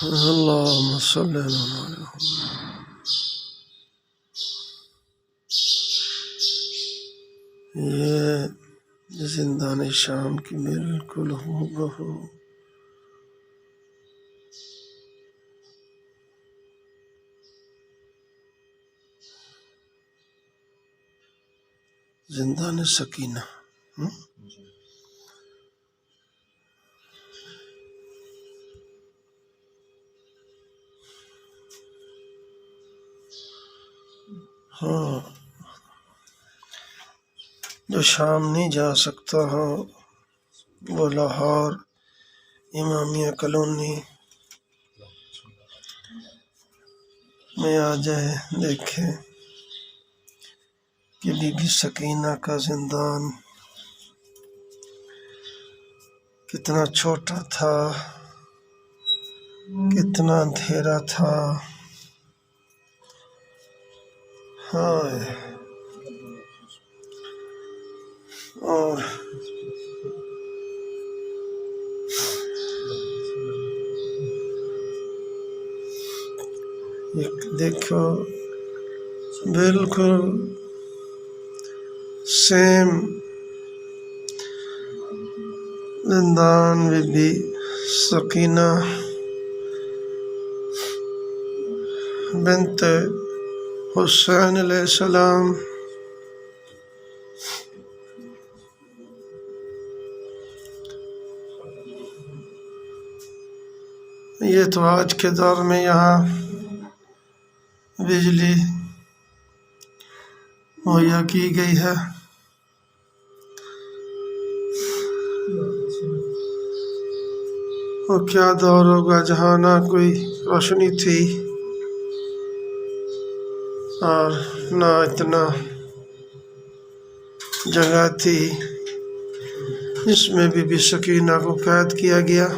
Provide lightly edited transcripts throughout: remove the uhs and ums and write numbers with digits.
اللهم صل على محمد۔ یہ زندان شام کی بالکل ہو بہو زندان سکینہ۔ ہاں، جو شام نہیں جا سکتا ہو وہ لاہور امامیہ کالونی میں آ جائے، دیکھے کہ بی بی سکینہ کا زندان کتنا چھوٹا تھا، کتنا اندھیرا تھا۔ ہائے، اور دیکھو بالکل سیم زندان بی بی سکینہ بنت حسین علیہ السلام۔ یہ تو آج کے دور میں یہاں بجلی مہیا کی گئی ہے، اور کیا دور ہوگا جہاں نہ کوئی روشنی تھی اور نہ اتنا جگہ تھی جس میں بی بی سکینہ کو قید کیا گیا۔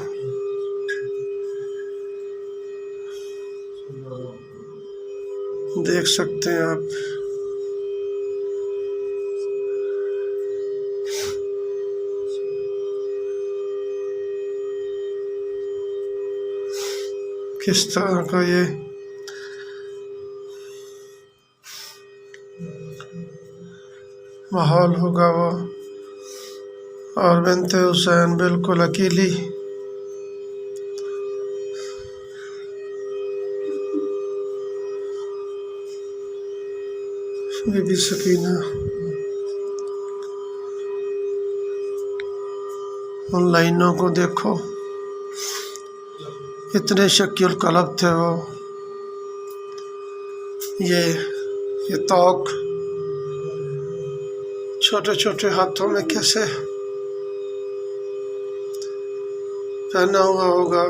دیکھ سکتے ہیں آپ کس طرح کا یہ ماحول ہوگا وہ، اور بنت حسین بالکل اکیلی۔ بی بی سکینہ ان لائنوں کو دیکھو، اتنے شکی القلب تھے وہ۔ یہ توق چھوٹے چھوٹے ہاتھوں میں کیسے پہنا ہوا ہوگا،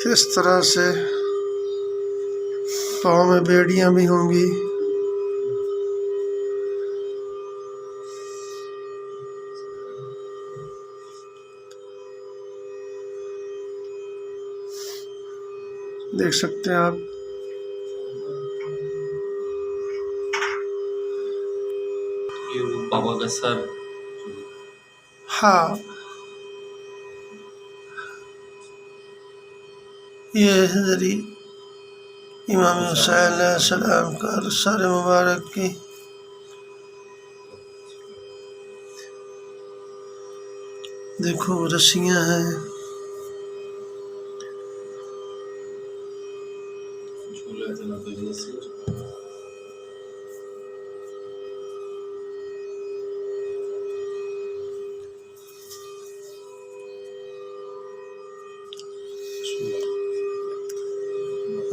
کس طرح سے پاؤں میں بیڑیاں بھی ہوں گی۔ دیکھ سکتے ہیں آپ بابا کا سر۔ ہاں، یہ حضری امام حسین علیہ السلام کا سر مبارک کی دیکھو رسیاں ہیں۔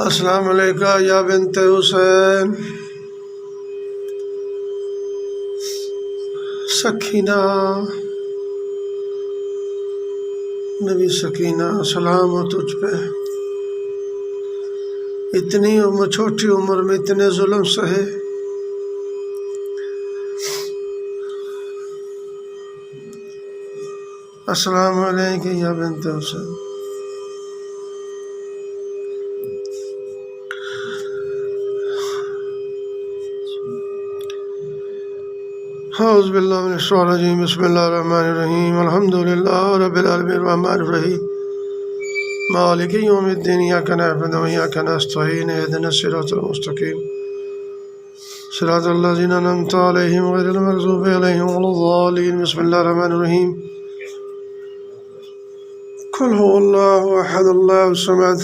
السلام علیکم یا بنت حسین سکینہ۔ نبی سکینہ سلام ہو تجھ پہ، اتنی چھوٹی عمر میں اتنے ظلم سہے۔ السلام علیکم یا بنت حسین۔ اعوذ باللہ من الشیطان الرجیم بسم اللہ الرحمن الرحیم الحمد للہ رب العالمین الرحمن الرحیم مالک یوم الدین ایاک نعبد و ایاک نستعین اهدنا الصراط المستقیم صراط الذین انعمت علیہم غیر المغضوب علیہم ولا الضالین بسم اللہ الرحمن الرحیم قل هو اللہ احد اللہ الصمد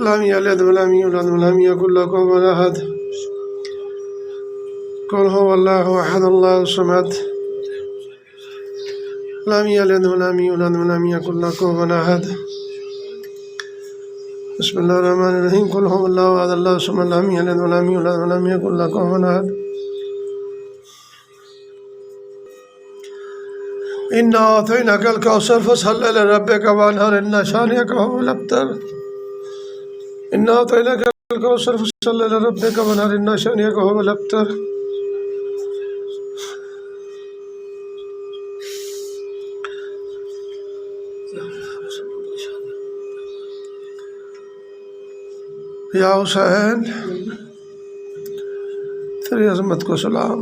لم یلد ولم یولد ولم یکن له کفوا احد قل هو الله احد الله الصمد لم يلد ولم يولد ولم يكن له كفوا احد بسم الله الرحمن الرحيم قل هو الله احد الله الصمد لم يلد ولم يولد ولم يكن له كفوا احد إنا أعطيناك الكوثر فصل لربك وانحر إن شانئك هو الأبتر إنا أعطيناك الكوثر فصل لربك وانحر إن شانئك هو الأبتر یا حسین تیری عظمت کو سلام.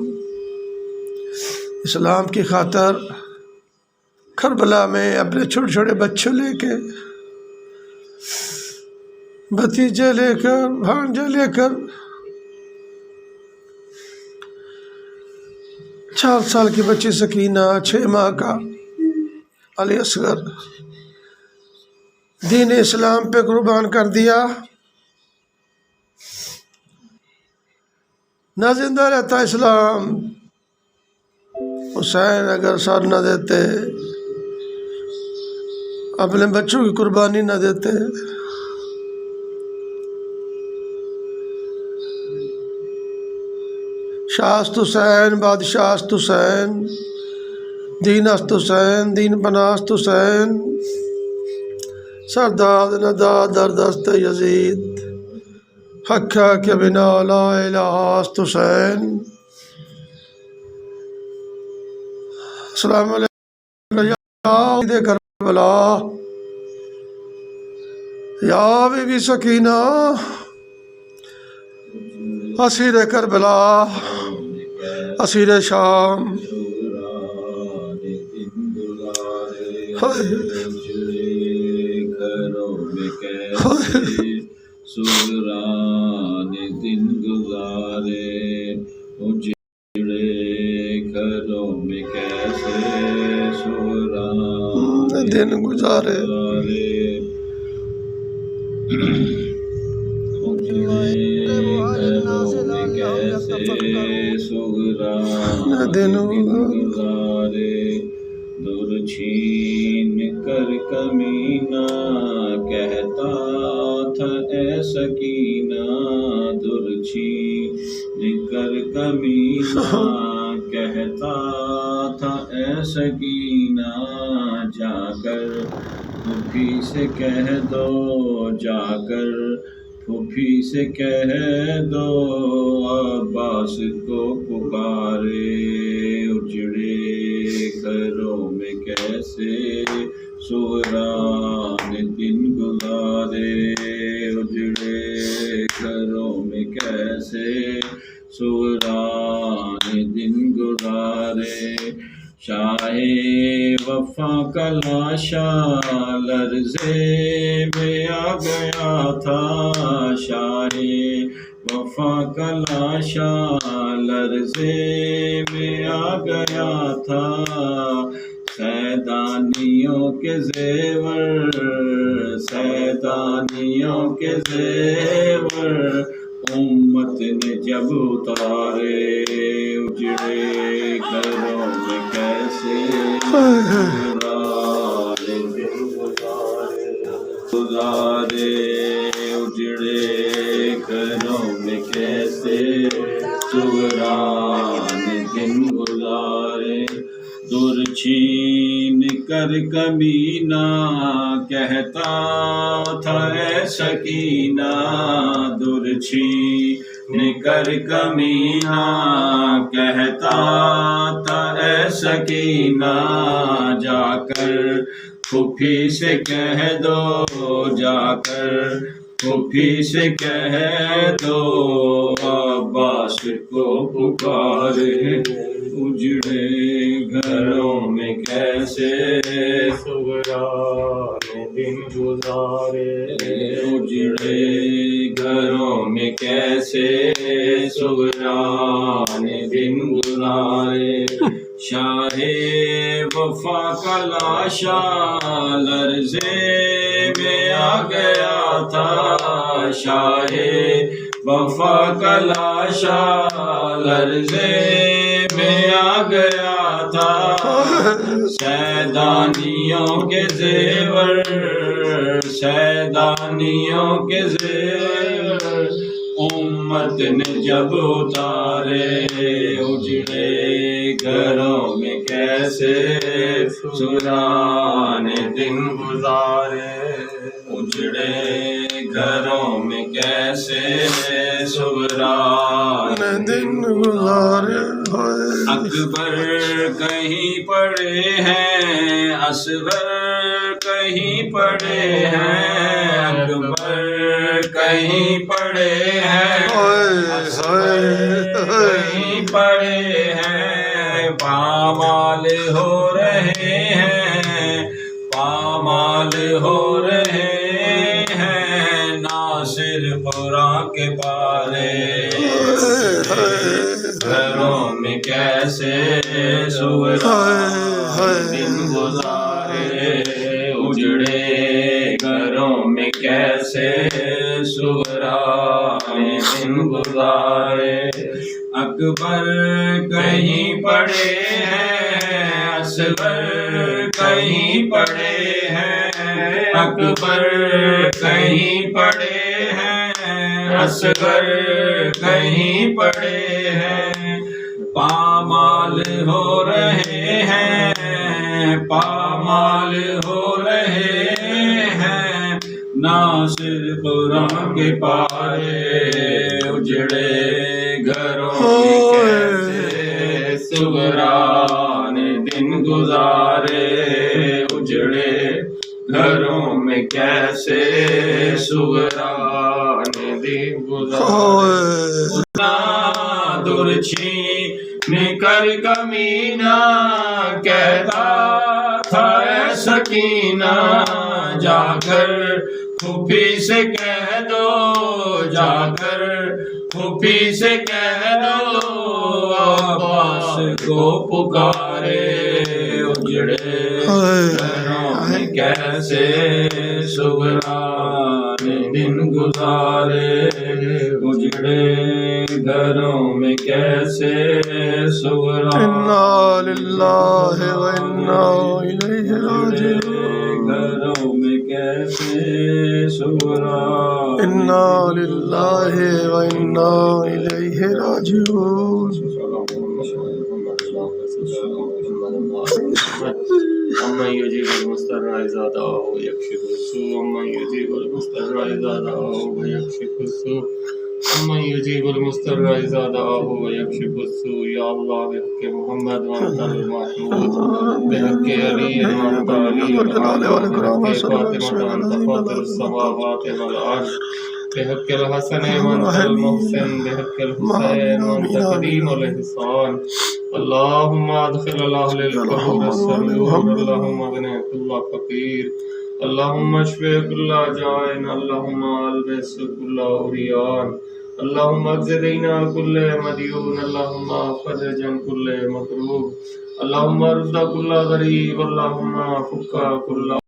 اسلام کی خاطر کربلا میں اپنے چھوٹے چھوٹے بچے لے کے بھتیجے لے کر بھانجے لے کر 4 سال کی بچی سکینہ 6 ماہ کا علی اصغر دین اسلام پہ قربان کر دیا. نہ زندہ رہتا اسلام. حسین اگر سر نہ دیتے اپنے بچوں کی قربانی نہ دیتے شاست حسین بادشاہ است حسین دین است حسین دین پناست حسین سرداد نداد در دست یزید حقا کے بنا لا الہ است حسین. السلام علیکم یا کربلا یا بی بی سکینہ اسیر کربلا اسیر شام. سوران دن گزارے اجڑے گھروں میں کیسے سوران دن گزارے کیسے سوران دن گزارے دور چھین کر کمینہ کہتا تھا اے سکینہ دور چھین کر کمینہ کہتا تھا اے سکینہ جا کر پھوپھی سے کہہ دو جا کر پھوپھی سے کہہ دو عباس کو پکارے اجڑے گھروں میں کیسے سوران دن گزارے اجڑے گھروں میں کیسے سوران دن گزارے. شاہ وفا کا لاشا لرزے میں آ گیا تھا شاہ وفا کا لاشا لرزے میں آ گیا تھا. سیدانیوں کے زیور سیدانیوں کے زیور امت نے جب اتارے اجڑے گھروں میں کیسے گزارے اجڑے گھروں میں کیسے سوران دن گزارے. دور چھین کر کمینہ کہتا تھا اے سکینہ دور چھین کر کمینہ کہتا تھا اے سکینہ جا کر پھوپھی سے کہہ دو جا کر پھوپھی سے کہہ دو عباس کو پکارے اجڑے گھروں میں کیسے سغرا نے دن گزارے اجڑے گھروں میں کیسے سغرا نے دن گزارے شاہ وفا کا لاشا لرزے میں آ گیا تھا شاہ وفا کا لاشا لرزے میں آ گیا تھا سیدانیوں کے زیور سیدانیوں کے زیور امت نے جب اتارے اجڑے گھروں میں کیسے سرانے دن گزارے اجڑے گھروں میں کیسے سرانے دن گزارے اکبر کہیں پڑے ہیں اصغر کہیں پڑے ہیں اکبر کہیں پڑے ہیں اصغر کہیں پڑے ہیں پامال ہو رہے ہیں پامال ہو رہے ہیں ناصر قرآن کے پارے گھروں میں کیسے سغرانے دن گزارے اجڑے گھروں میں کیسے سغرانے دن گزارے اکبر کہیں پڑے ہیں اصغر کہیں پڑے ہیں اکبر کہیں پڑے ہیں اصغر کہیں پڑے ہیں پامال ہو رہے ہیں پامال ہو رہے ہیں ناصر قرآن کے پارے اجڑے گھروں میں کیسے سغرانے دن گزارے اجڑے گھروں میں کیسے سغرانے دن گزارے درچھین کر کمینہ کہتا تھا اے سکینہ جا کر پھوپھی سے کہہ دو جا کر پھوپھی سے کہہ دو عباس کو پکارے اجڑے گھروں میں کیسے سغرانے دن گزارے اجڑے گھروں میں کیسے سغرانے انا للہ و انا الیہ راجعون گھروں میں کیسے سغرانے انا للہ و انا الیہ راجعون أمن يجيب المضطر إذا دعاه ويكشف السوء أمن يجيب المضطر إذا دعاه ويكشف السوء أمن يجيب المضطر إذا دعاه ويكشف السوء يا الله بحق محمد وأنت المحمود بحق علي وأنت علي بحق فاطمة وأنت فاطر السماوات والأرض بحق الحسن وأنت المحسن بحق الحسين وأنت كريم الإحسان اللهم ادخل الاهل القبور السرور اللهم اغني كل فقير اللهم اشف كل جائع اللهم البس كل عريان اللهم اجز دينا كل مديون اللهم فرج عن كل مكروب اللهم ارد كل غريب اللهم فك كل